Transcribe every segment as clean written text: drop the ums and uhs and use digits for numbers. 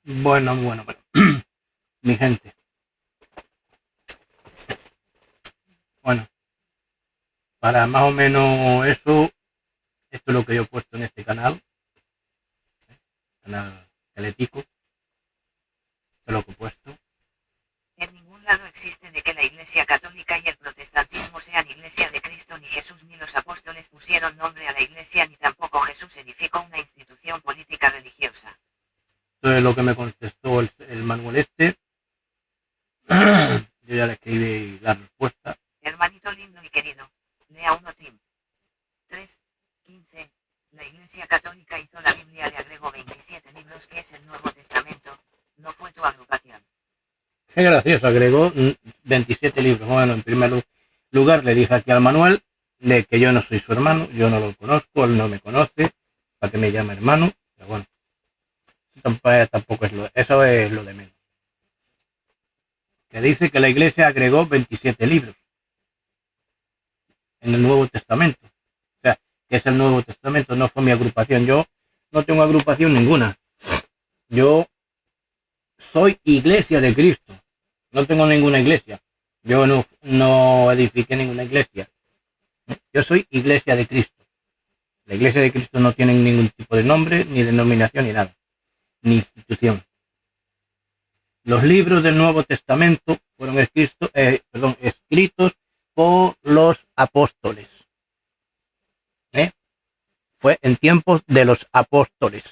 Bueno. Mi gente. Bueno, para más o menos eso, esto es lo que yo he puesto en este canal Teletico. Esto es lo que he puesto. En ningún lado existe de que la Iglesia Católica y el protestantismo sean Iglesia de Cristo, ni Jesús ni los apóstoles pusieron nombre a la Iglesia, ni tampoco Jesús edificó una institución política religiosa. Esto es lo que me contestó el Manuel este. Yo ya le escribí la respuesta. Hermanito lindo y querido, lea 1 Tim 3:15. La Iglesia Católica hizo la Biblia, le agregó 27 libros, que es el Nuevo Testamento, no fue tu agrupación. Qué gracioso, agregó 27 libros. Bueno, en primer lugar le dije aquí al Manuel que yo no soy su hermano, yo no lo conozco, él no me conoce, para que me llame hermano, pero bueno, tampoco es eso es lo de menos. Que dice que la Iglesia agregó 27 libros en el Nuevo Testamento. O sea, que es el Nuevo Testamento, no fue mi agrupación. Yo no tengo agrupación ninguna. Yo soy Iglesia de Cristo. No tengo ninguna iglesia. Yo no edifiqué ninguna iglesia. Yo soy Iglesia de Cristo. La Iglesia de Cristo no tiene ningún tipo de nombre, ni denominación, ni nada. Ni institución. Los libros del Nuevo Testamento fueron escritos por los apóstoles. Fue en tiempos de los apóstoles.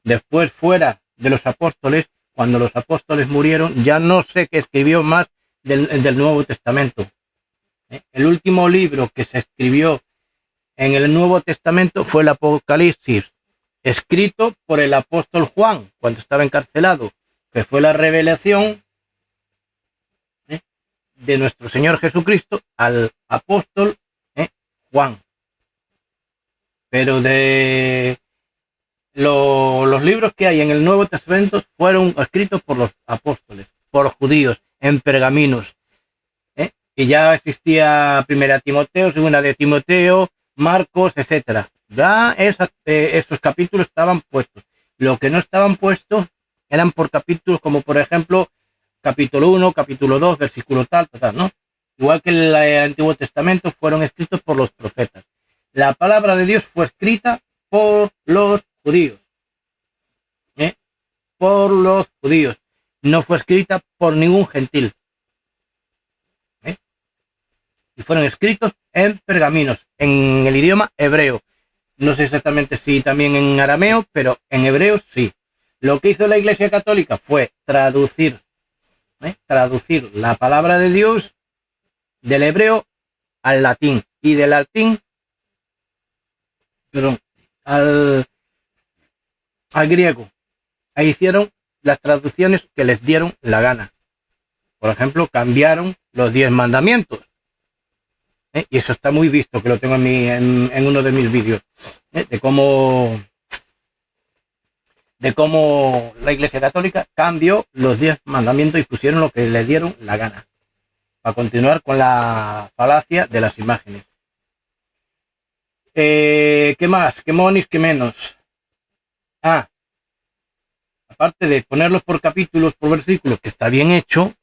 Después, fuera de los apóstoles, cuando los apóstoles murieron, ya no sé qué escribió más del Nuevo Testamento. El último libro que se escribió en el Nuevo Testamento fue el Apocalipsis, escrito por el apóstol Juan, cuando estaba encarcelado, que fue la revelación de nuestro Señor Jesucristo al apóstol Juan. Pero de los libros que hay en el Nuevo Testamento fueron escritos por los apóstoles, por los judíos, en pergaminos. Y ya existía Primera Timoteo, Segunda de Timoteo, Marcos, etcétera. Ya esos capítulos estaban puestos. Lo que no estaban puestos eran por capítulos, como por ejemplo, capítulo 1, capítulo 2, versículo tal, ¿no? Igual que el Antiguo Testamento fueron escritos por los profetas. La palabra de Dios fue escrita por los judíos. Por los judíos. No fue escrita por ningún gentil. Y fueron escritos en pergaminos, en el idioma hebreo. No sé exactamente si también en arameo, pero en hebreo sí. Lo que hizo la Iglesia Católica fue traducir la palabra de Dios del hebreo al latín y del latín, al griego. Ahí hicieron las traducciones que les dieron la gana. Por ejemplo, cambiaron los 10 mandamientos. Y eso está muy visto, que lo tengo en uno de mis vídeos, de cómo la Iglesia Católica cambió los 10 mandamientos y pusieron lo que le dieron la gana, para continuar con la falacia de las imágenes. ¿Qué más? ¿Qué monis? ¿Qué menos? Aparte de ponerlos por capítulos, por versículos, que está bien hecho,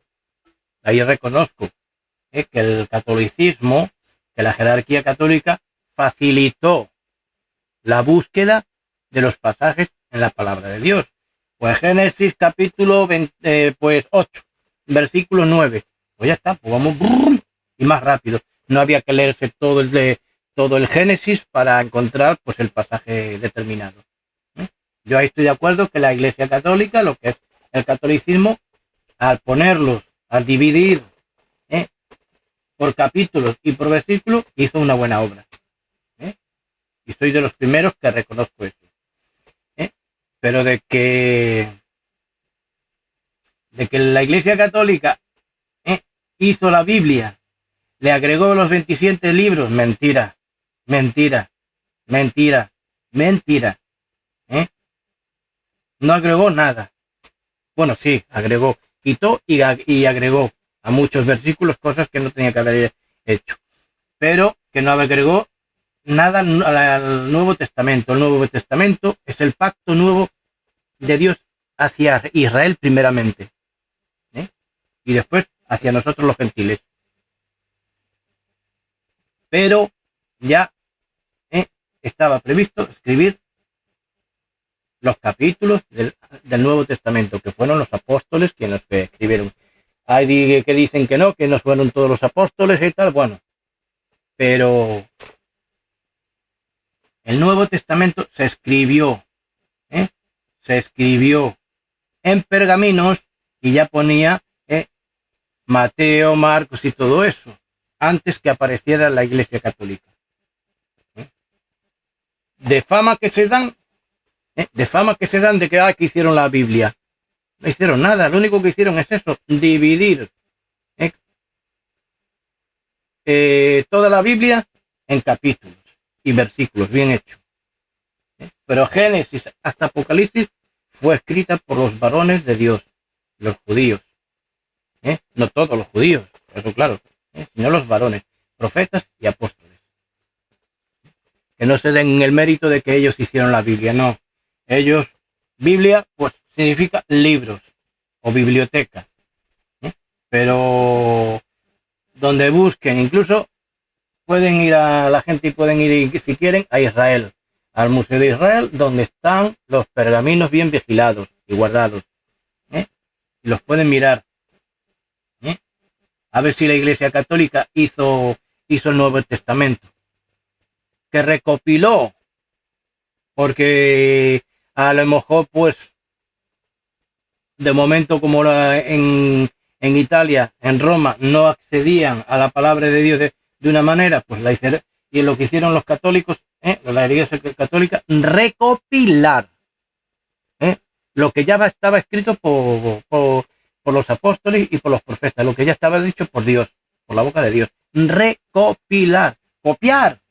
ahí reconozco que el catolicismo, que la jerarquía católica facilitó la búsqueda de los pasajes en la palabra de Dios. Pues Génesis capítulo 8, versículo 9. Pues ya está, pues vamos y más rápido. No había que leerse todo el Génesis para encontrar pues el pasaje determinado. Yo ahí estoy de acuerdo que la Iglesia Católica, lo que es el catolicismo, al ponerlos, al dividir por capítulos y por versículos, hizo una buena obra. Y soy de los primeros que reconozco eso. Pero de que la Iglesia Católica hizo la Biblia, le agregó los 27 libros, mentira. No agregó nada. Bueno, sí, agregó, quitó y agregó a muchos versículos cosas que no tenía que haber hecho, pero que no agregó nada al Nuevo Testamento. El Nuevo Testamento es el pacto nuevo de Dios hacia Israel primeramente, ¿eh? Y después hacia nosotros los gentiles. Pero ya estaba previsto escribir los capítulos del Nuevo Testamento, que fueron los apóstoles quienes escribieron. Hay que dicen que no fueron todos los apóstoles y tal, bueno, pero el Nuevo Testamento se escribió en pergaminos y ya ponía Mateo, Marcos y todo eso, antes que apareciera la Iglesia Católica. De fama que se dan de que hicieron la Biblia. No hicieron nada, lo único que hicieron es eso, dividir toda la Biblia en capítulos y versículos, bien hecho. Pero Génesis hasta Apocalipsis fue escrita por los varones de Dios, los judíos. No todos los judíos, eso claro, sino los varones, profetas y apóstoles. Que no se den el mérito de que ellos hicieron la Biblia, no. Ellos, Biblia, pues significa libros o biblioteca. Pero donde busquen, incluso pueden ir a la gente y pueden ir, si quieren, a Israel, al Museo de Israel, donde están los pergaminos bien vigilados y guardados. Los pueden mirar. A ver si la Iglesia Católica hizo el Nuevo Testamento, que recopiló, porque a lo mejor, pues, de momento, como en Italia, en Roma, no accedían a la palabra de Dios de una manera, pues la hicieron, y lo que hicieron los católicos, la Iglesia Católica, recopilar lo que ya estaba escrito por los apóstoles y por los profetas, lo que ya estaba dicho por Dios, por la boca de Dios. Recopilar, copiar.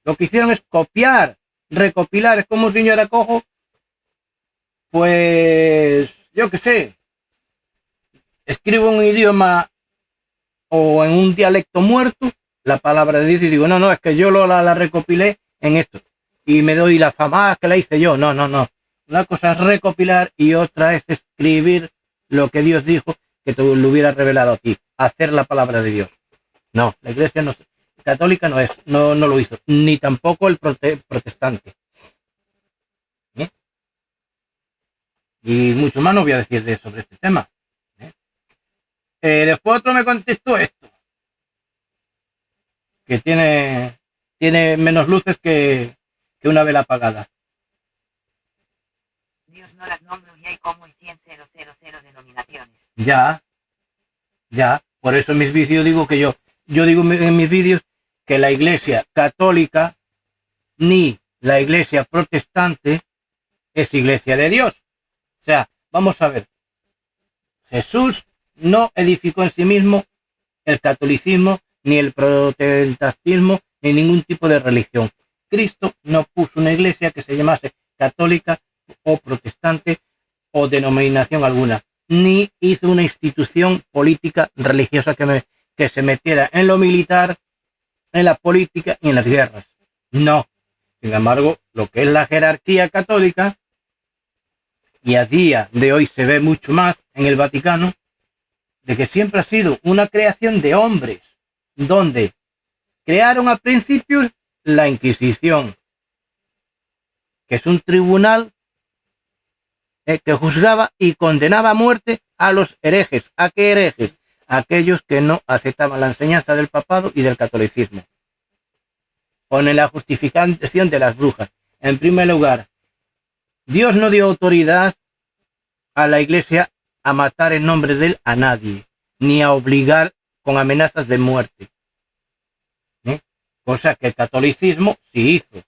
Lo que hicieron es copiar, recopilar. Es como un niño era cojo, pues, yo qué sé, escribo en un idioma o en un dialecto muerto la palabra de Dios y digo, no, es que yo la recopilé en esto y me doy la fama que la hice yo. No. Una cosa es recopilar y otra es escribir lo que Dios dijo que te lo hubiera revelado a ti, hacer la palabra de Dios. No, la Iglesia católica no lo hizo, ni tampoco el protestante. Y mucho más no voy a decir sobre este tema. Después otro me contestó esto, que tiene menos luces que una vela apagada. Dios no las nombro y hay como y 100.000 denominaciones. Ya, por eso en mis vídeos digo que yo digo en mis vídeos que la Iglesia Católica ni la Iglesia Protestante es Iglesia de Dios. O sea, vamos a ver, Jesús no edificó en sí mismo el catolicismo, ni el protestantismo, ni ningún tipo de religión. Cristo no puso una iglesia que se llamase católica o protestante o denominación alguna, ni hizo una institución política religiosa que se metiera en lo militar, en la política y en las guerras. No. Sin embargo, lo que es la jerarquía católica, y a día de hoy se ve mucho más en el Vaticano, de que siempre ha sido una creación de hombres, donde crearon al principio la Inquisición, que es un tribunal que juzgaba y condenaba a muerte a los herejes. ¿A qué herejes? A aquellos que no aceptaban la enseñanza del papado y del catolicismo. Pone la justificación de las brujas. En primer lugar, Dios no dio autoridad a la Iglesia a matar en nombre de él a nadie, ni a obligar con amenazas de muerte. Cosa que el catolicismo sí hizo.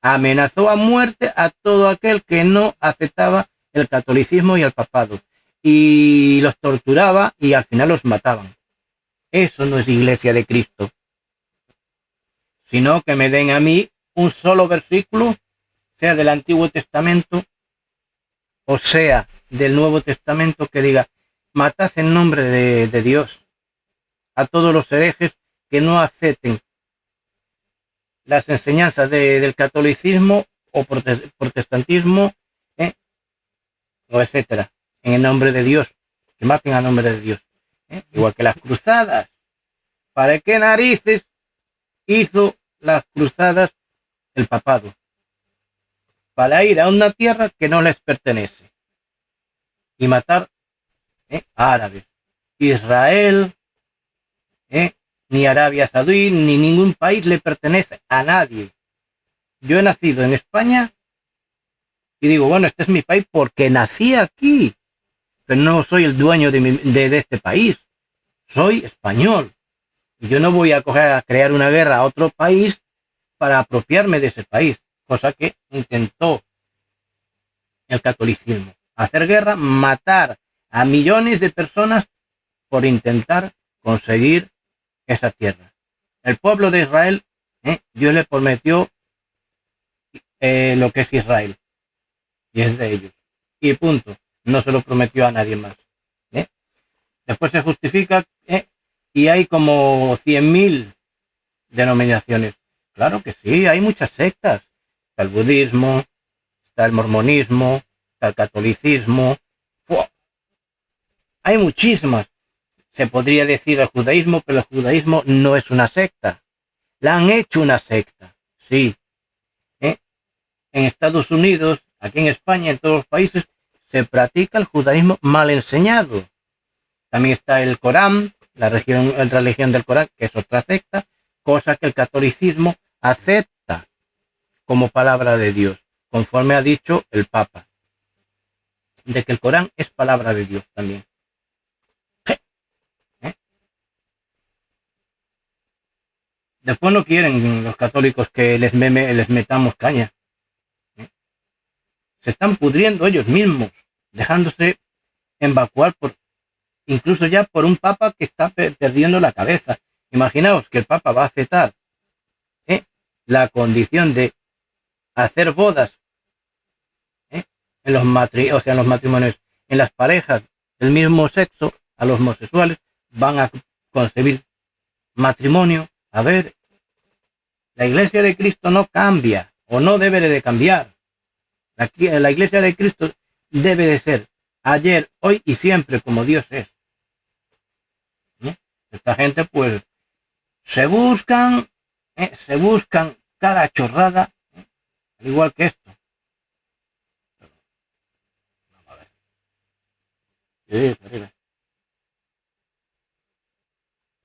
Amenazó a muerte a todo aquel que no aceptaba el catolicismo y el papado. Y los torturaba y al final los mataban. Eso no es Iglesia de Cristo. Sino que me den a mí un solo versículo, sea del Antiguo Testamento o sea del Nuevo Testamento, que diga, matad en nombre de Dios a todos los herejes que no acepten las enseñanzas del catolicismo o protestantismo, o etcétera, en el nombre de Dios, que maten a nombre de Dios. Igual que las cruzadas. ¿Para qué narices hizo las cruzadas el papado? Para ir a una tierra que no les pertenece y matar a árabes. Israel, ni Arabia Saudí, ni ningún país le pertenece a nadie. Yo he nacido en España y digo, bueno, este es mi país porque nací aquí, pero no soy el dueño de este país. Soy español. Y yo no voy a crear una guerra a otro país para apropiarme de ese país, cosa que intentó el catolicismo. Hacer guerra, matar a millones de personas por intentar conseguir esa tierra. El pueblo de Israel, Dios le prometió lo que es Israel, y es de ellos. Y punto. No se lo prometió a nadie más. Después se justifica, y hay como 100.000 denominaciones. Claro que sí, hay muchas sectas. Está el budismo, está el mormonismo, está el catolicismo. Hay muchísimas. Se podría decir el judaísmo, pero el judaísmo no es una secta. La han hecho una secta, sí. En Estados Unidos, aquí en España, en todos los países, se practica el judaísmo mal enseñado. También está el Corán, la religión del Corán, que es otra secta, cosa que el catolicismo acepta como palabra de Dios, conforme ha dicho el Papa, de que el Corán es palabra de Dios también. Después no quieren los católicos que les metamos caña. Se están pudriendo ellos mismos, dejándose evacuar incluso ya por un papa que está perdiendo la cabeza. Imaginaos que el papa va a aceptar la condición de hacer bodas en los matrimonios, en las parejas del mismo sexo, a los homosexuales van a concebir matrimonio. A ver, la Iglesia de Cristo no cambia, o no debe de cambiar. La Iglesia de Cristo debe de ser ayer, hoy y siempre como Dios es. Esta gente pues se buscan cada chorrada, al igual que esto. Vamos a ver.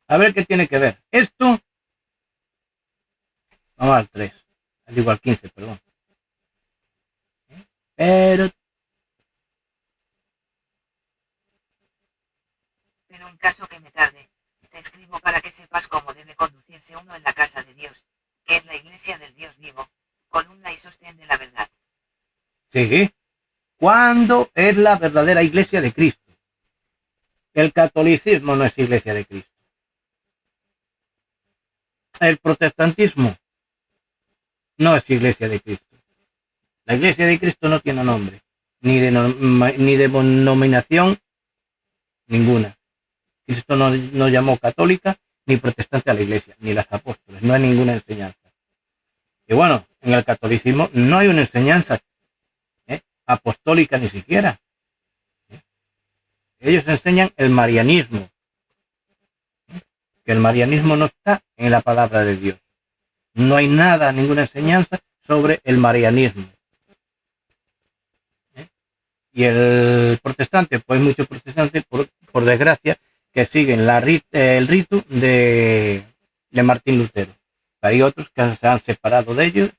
A ver qué tiene que ver esto. Vamos al 3, al igual 15, perdón. Pero en caso que me tarde, te escribo para que sepas cómo debe conducirse uno en la casa de Dios, que es la iglesia del Dios vivo, columna y sostén de la verdad. Sí. ¿Cuándo es la verdadera iglesia de Cristo? El catolicismo no es iglesia de Cristo. El protestantismo no es iglesia de Cristo. La iglesia de Cristo no tiene nombre, ni denominación ninguna. Cristo no llamó católica ni protestante a la iglesia, ni las apóstoles. No hay ninguna enseñanza. Y bueno, en el catolicismo no hay una enseñanza apostólica ni siquiera. Ellos enseñan el marianismo. Que el marianismo no está en la palabra de Dios. No hay nada, ninguna enseñanza sobre el marianismo. Y el protestante, pues muchos protestantes, por desgracia, que siguen el rito de Martín Lutero. Hay otros que se han separado de ellos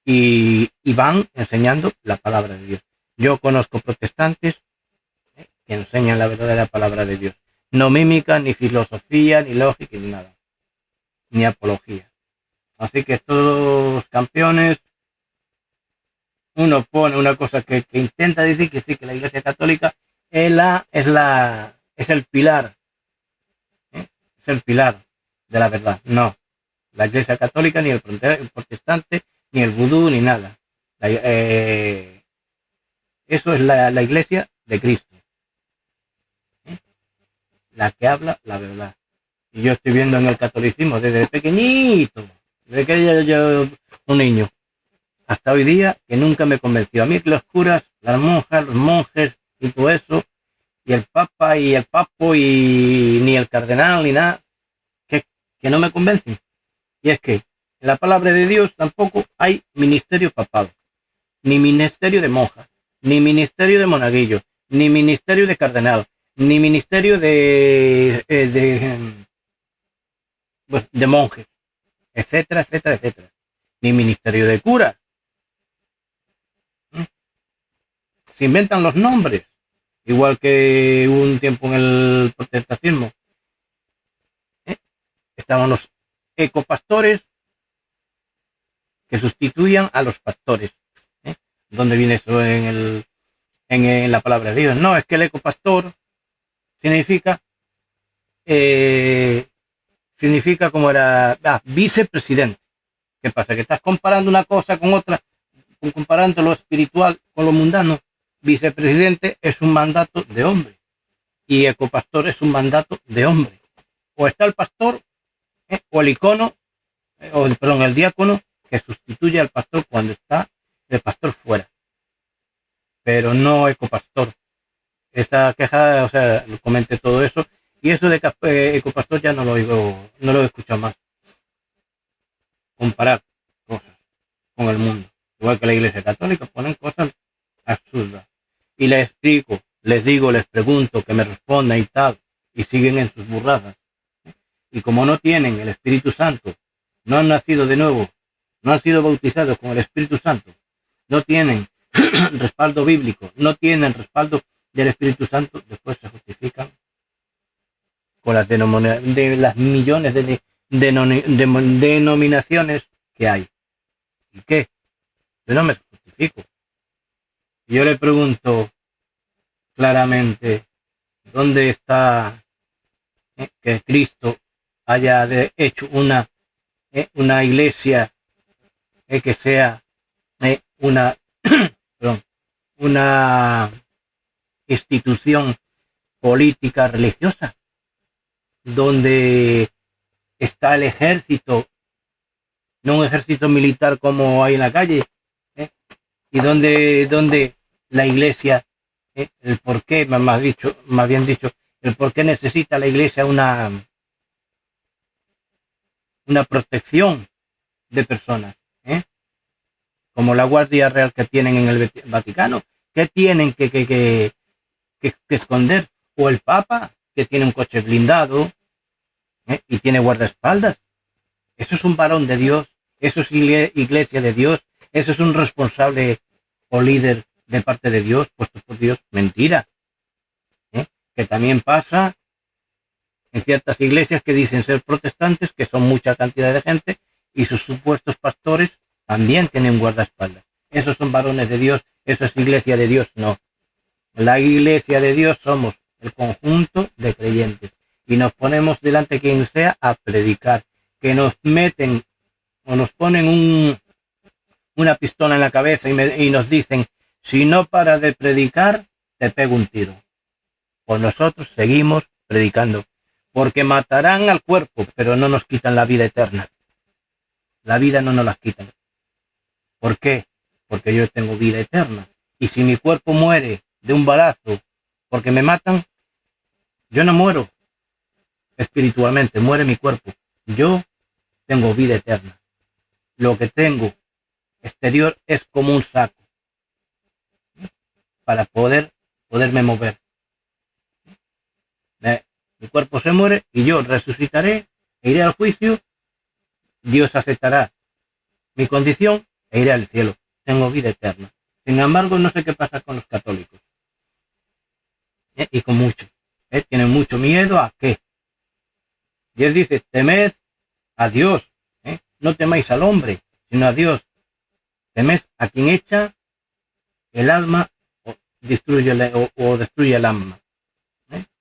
y van enseñando la palabra de Dios. Yo conozco protestantes que enseñan la verdadera palabra de Dios. No mímica, ni filosofía, ni lógica, ni nada. Ni apología. Así que estos campeones, uno pone una cosa que intenta decir que sí, que la Iglesia Católica es el pilar. Es el pilar de la verdad. No. La Iglesia Católica, ni el protestante, ni el vudú, ni nada. Eso es la Iglesia de Cristo. La que habla la verdad. Y yo estoy viendo en el catolicismo desde pequeñito, desde que yo un niño, hasta hoy día, que nunca me convenció. A mí que los curas, las monjas, los monjes, y todo eso, y el papa y el papo y ni el cardenal ni nada, que no me convencen. Y es que en la palabra de Dios tampoco hay ministerio papal, ni ministerio de monja, ni ministerio de monaguillo, ni ministerio de cardenal, ni ministerio de monjes, etcétera, etcétera, etcétera, ni ministerio de cura. Se inventan los nombres, igual que hubo un tiempo en el protestantismo. Estaban los ecopastores que sustituían a los pastores. ¿Dónde viene eso en la palabra de Dios? No, es que el ecopastor significa como era vicepresidente. ¿Qué pasa? Que estás comparando una cosa con otra, comparando lo espiritual con lo mundano. Vicepresidente es un mandato de hombre y ecopastor es un mandato de hombre. O está el pastor o el icono, el diácono que sustituye al pastor cuando está el pastor fuera, pero no ecopastor. Esa queja, o sea, comenté todo eso, y eso de ecopastor ya no lo oigo, no lo he escuchado más. Comparar cosas con el mundo, igual que la Iglesia Católica, ponen cosas absurdas. Y les explico, les digo, les pregunto, que me respondan y tal, y siguen en sus burradas. Y como no tienen el Espíritu Santo, no han nacido de nuevo, no han sido bautizados con el Espíritu Santo, no tienen respaldo bíblico, no tienen respaldo del Espíritu Santo, después se justifican con las millones de denominaciones que hay. ¿Y qué? Yo no me justifico. Yo le pregunto claramente, ¿dónde está que Cristo haya hecho una iglesia que sea una institución política religiosa, donde está el ejército, no un ejército militar como hay en la calle, y donde la iglesia, el por qué, más bien dicho, el por qué necesita la iglesia una protección de personas, como la Guardia Real que tienen en el Vaticano, que tienen que esconder, o el Papa, que tiene un coche blindado y tiene guardaespaldas. Eso es un varón de Dios, eso es iglesia de Dios, eso es un responsable o líder de parte de Dios, puesto por Dios. Mentira. Que también pasa en ciertas iglesias que dicen ser protestantes, que son mucha cantidad de gente, y sus supuestos pastores también tienen guardaespaldas. Esos son varones de Dios, eso es iglesia de Dios. No. La iglesia de Dios somos el conjunto de creyentes y nos ponemos delante de quien sea a predicar, que nos meten o nos ponen una pistola en la cabeza y nos dicen, si no paras de predicar, te pego un tiro. Pues nosotros seguimos predicando, porque matarán al cuerpo, pero no nos quitan la vida eterna. La vida no nos la quitan. ¿Por qué? Porque yo tengo vida eterna. Y si mi cuerpo muere de un balazo porque me matan, yo no muero espiritualmente, muere mi cuerpo. Yo tengo vida eterna. Lo que tengo exterior es como un saco para poderme mover. Mi cuerpo se muere y yo resucitaré, e iré al juicio. Dios aceptará mi condición e iré al cielo. Tengo vida eterna. Sin embargo, no sé qué pasa con los católicos. Y con muchos. Tienen mucho miedo a qué. Dios dice, temed a Dios. No temáis al hombre, sino a Dios. Temed a quien echa el alma o destruye el alma.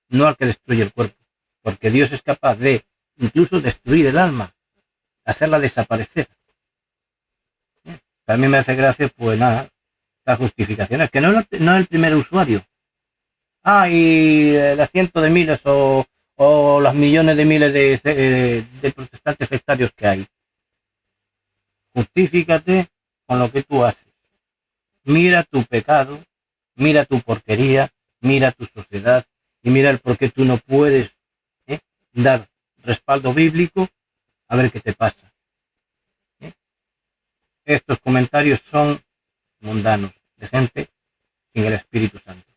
No al que destruye el cuerpo. Porque Dios es capaz de incluso destruir el alma, hacerla desaparecer. También me hace gracia, pues nada, las justificaciones, que no es el primer usuario. Y las cientos de miles o los millones de miles de protestantes sectarios que hay. Justifícate con lo que tú haces. Mira tu pecado, mira tu porquería, mira tu sociedad y mira el por qué tú no puedes dar respaldo bíblico, a ver qué te pasa. Estos comentarios son mundanos, de gente sin el Espíritu Santo.